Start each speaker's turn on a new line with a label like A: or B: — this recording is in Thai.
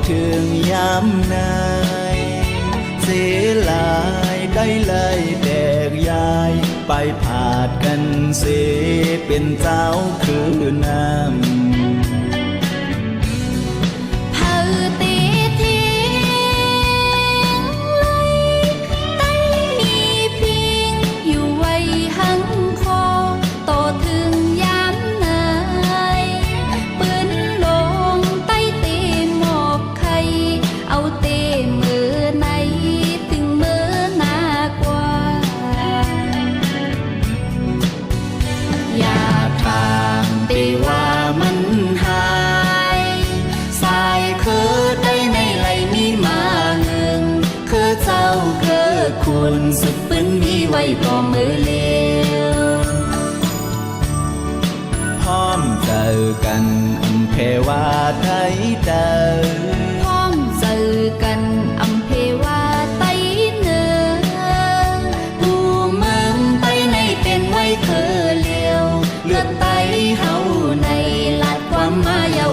A: ถึงยามนายเสียหลายได้เลยแตกยายไปผาดกันเสเป็นเจ้าคือน้ำคุณสุดปืนมีไว้ก็มือเลี้ยวพร้อมเจอกันอำเภอว่าไทยเดิน
B: พร้อมเจอกันอำเภอว่าไตเหนือผู้เมืองไตในเป็นไว้คือเลี้ยวเลือดไตเฮาในลาดความมาเยา